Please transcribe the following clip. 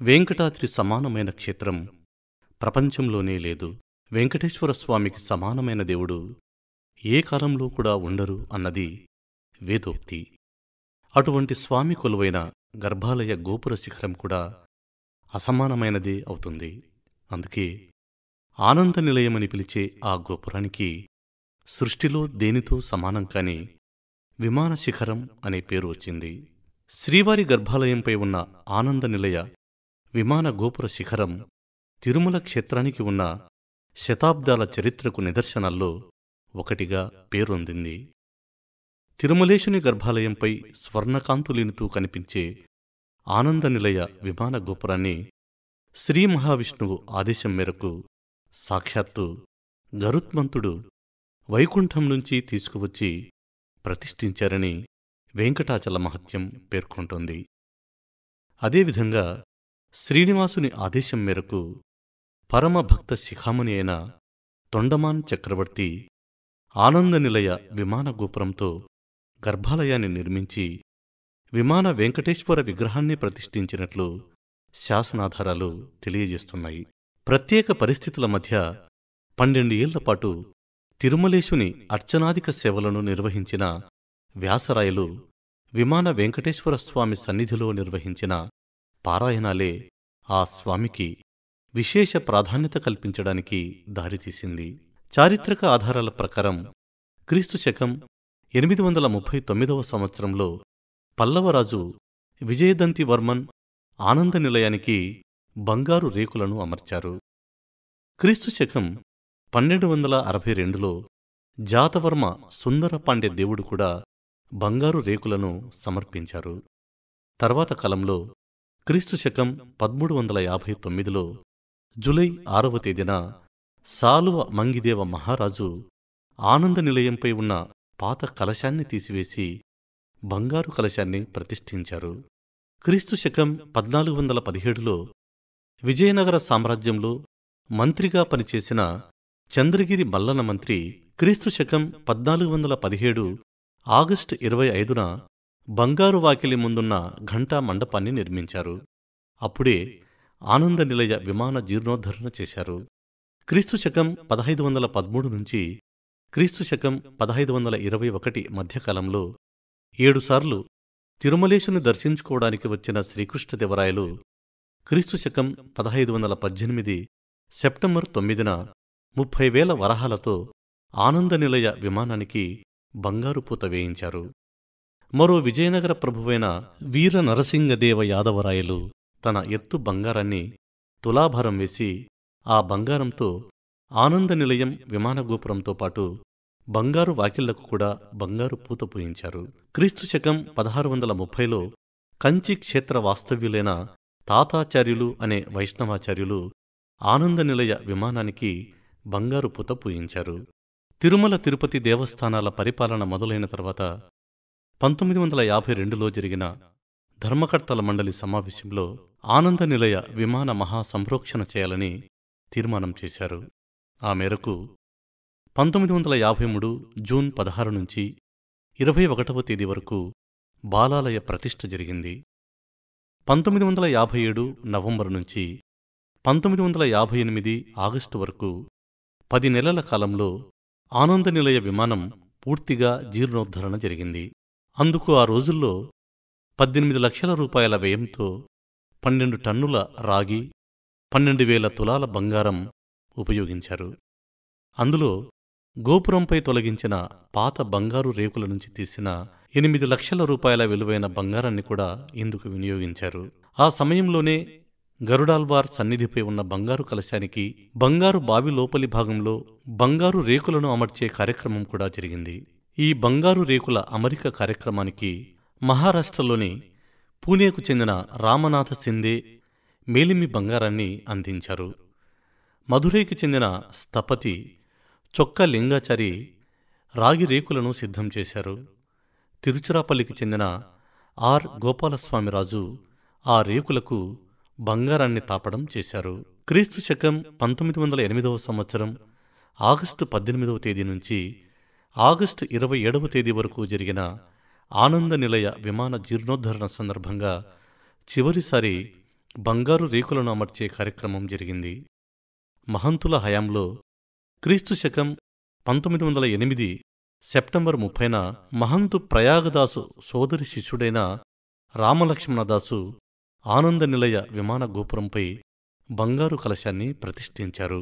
వెంకటాద్రి సమానమైన క్షేత్రం ప్రపంచంలోనే లేదు. వెంకటేశ్వర స్వామికి సమానమైన దేవుడు ఏ కాలంలో కూడా ఉండరు అన్నది వేదోక్తి. అటువంటి స్వామి కొలువైన గర్భాలయ గోపుర శిఖరం కూడా అసమానమైనదే అవుతుంది. అందుకే ఆనంద నిలయమని పిలిచే ఆ గోపురానికి సృష్టిలో దేనితో సమానం కాని విమాన శిఖరం అనే పేరు వచ్చింది. శ్రీవారి గర్భాలయంపై ఉన్న ఆనంద నిలయ విమాన గోపుర శిఖరం తిరుమల క్షేత్రానికి ఉన్న శతాబ్దాల చరిత్రకు నిదర్శనాల్లో ఒకటిగా పేరొందింది. తిరుమలేశుని గర్భాలయంపై స్వర్ణకాంతులీనుతూ కనిపించే ఆనంద నిలయ విమాన గోపురాన్ని శ్రీ మహావిష్ణువు ఆదేశం మేరకు సాక్షాత్తు గరుత్మంతుడు వైకుంఠం నుంచి తీసుకువచ్చి ప్రతిష్ఠించారని వెంకటాచల మహత్యం పేర్కొంటోంది. అదేవిధంగా శ్రీనివాసుని ఆదేశం మేరకు పరమభక్త శిఖామణి అయిన తొండమాన్ చక్రవర్తి ఆనంద నిలయ విమాన గోపురంతో గర్భాలయాన్ని నిర్మించి విమాన వెంకటేశ్వర విగ్రహాన్ని ప్రతిష్ఠించినట్లు శాసనాధారాలు తెలియజేస్తున్నాయి. ప్రత్యేక పరిస్థితుల మధ్య 12 ఏళ్లపాటు తిరుమలేశుని అర్చనాదిక సేవలను నిర్వహించిన వ్యాసరాయలు విమాన వెంకటేశ్వర స్వామి సన్నిధిలో నిర్వహించిన పారాయణాలే ఆ స్వామికి విశేష ప్రాధాన్యత కల్పించడానికి దారితీసింది. చారిత్రక ఆధారాల ప్రకారం క్రీస్తు శకం 839వ సంవత్సరంలో పల్లవరాజు విజయదంతివర్మన్ ఆనంద నిలయానికి బంగారు రేకులను అమర్చారు. క్రీస్తు శకం 1262లో జాతవర్మ సుందరపాండ్య దేవుడు కూడా బంగారు రేకులను సమర్పించారు. తర్వాత కాలంలో క్రీస్తు శకం 1359లో జూలై 6వ తేదీన సాలువ మంగిదేవ మహారాజు ఆనంద నిలయంపై ఉన్న పాత కలశాన్ని తీసివేసి బంగారు కలశాన్ని ప్రతిష్ఠించారు. క్రీస్తు శకం 1417లో విజయనగర సామ్రాజ్యంలో మంత్రిగా పనిచేసిన చంద్రగిరి మల్లన మంత్రి క్రీస్తు శకం 1417 ఆగస్టు 25న బంగారు వాకిలి ముందున్న ఘంటా మండపాన్ని నిర్మించారు. అప్పుడే ఆనంద నిలయ విమాన జీర్ణోద్ధరణ చేశారు. క్రీస్తు శకం 1513 నుంచి క్రీస్తు శకం 1521 మధ్యకాలంలో 7 సార్లు తిరుమలేశుని దర్శించుకోవడానికి వచ్చిన శ్రీకృష్ణదేవరాయలు క్రీస్తు శకం 1518 సెప్టెంబర్ 9న 30,000 వరహాలతో ఆనంద నిలయ విమానానికి బంగారు పూత వేయించారు. మరో విజయనగర ప్రభువైన వీర నరసింగదేవ యాదవరాయలు తన ఎత్తు బంగారాన్ని తులాభారం వేసి ఆ బంగారంతో ఆనంద నిలయం విమానగోపురంతో పాటు బంగారు వాకిళ్లకు కూడా బంగారు పూత పూయించారు. క్రీస్తు శకం 1630లో కంచి క్షేత్ర వాస్తవ్యులైన తాతాచార్యులు అనే వైష్ణవాచార్యులు ఆనంద నిలయ విమానానికి బంగారు పూత పూయించారు. తిరుమల తిరుపతి దేవస్థానాల పరిపాలన మొదలైన తర్వాత 1952లో జరిగిన ధర్మకర్తల మండలి సమావేశంలో ఆనంద నిలయ విమాన మహాసంప్రోక్షణ చేయాలని తీర్మానం చేశారు. ఆ మేరకు 1953 జూన్ 16 నుంచి 21వ తేదీ వరకు బాలాలయ ప్రతిష్ఠ జరిగింది. 1957 నవంబరు నుంచి 1958 ఆగస్టు వరకు 10 నెలల కాలంలో ఆనంద నిలయ విమానం పూర్తిగా జీర్ణోద్ధరణ జరిగింది. అందుకు ఆ రోజుల్లో 18 లక్షల రూపాయల వ్యయంతో 12 టన్నుల రాగి, 12,000 తులాల బంగారం ఉపయోగించారు. అందులో గోపురంపై తొలగించిన పాత బంగారు రేకుల నుంచి తీసిన 8 లక్షల రూపాయల విలువైన బంగారాన్ని కూడా ఇందుకు వినియోగించారు. ఆ సమయంలోనే గరుడాల్వార్ సన్నిధిపై ఉన్న బంగారు కలశానికి బంగారు బావి లోపలి భాగంలో బంగారు రేకులను అమర్చే కార్యక్రమం కూడా జరిగింది. ఈ బంగారు రేకుల అమరిక కార్యక్రమానికి మహారాష్ట్రలోని పూణేకు చెందిన రామనాథ సిందే మేలిమి బంగారాన్ని అందించారు. మధురైకి చెందిన స్థపతి చొక్క లింగాచారి రాగి రేకులను సిద్ధం చేశారు. తిరుచిరాపల్లికి చెందిన ఆర్ గోపాలస్వామిరాజు ఆ రేకులకు బంగారాన్ని తాపడం చేశారు. క్రీస్తు శకం 1908వ సంవత్సరం ఆగస్టు 18వ తేదీ నుంచి ఆగస్టు 27వ తేదీ వరకు జరిగిన ఆనంద నిలయ విమాన జీర్ణోద్ధరణ సందర్భంగా చివరిసారి బంగారు రేకులను అమర్చే కార్యక్రమం జరిగింది. మహంతుల హయాంలో క్రీస్తు శకం 1908 సెప్టెంబర్ 30న మహంతు ప్రయాగదాసు సోదరి శిష్యుడైన రామలక్ష్మణదాసు ఆనందనిలయ విమాన గోపురంపై బంగారు కలశాన్ని ప్రతిష్ఠించారు.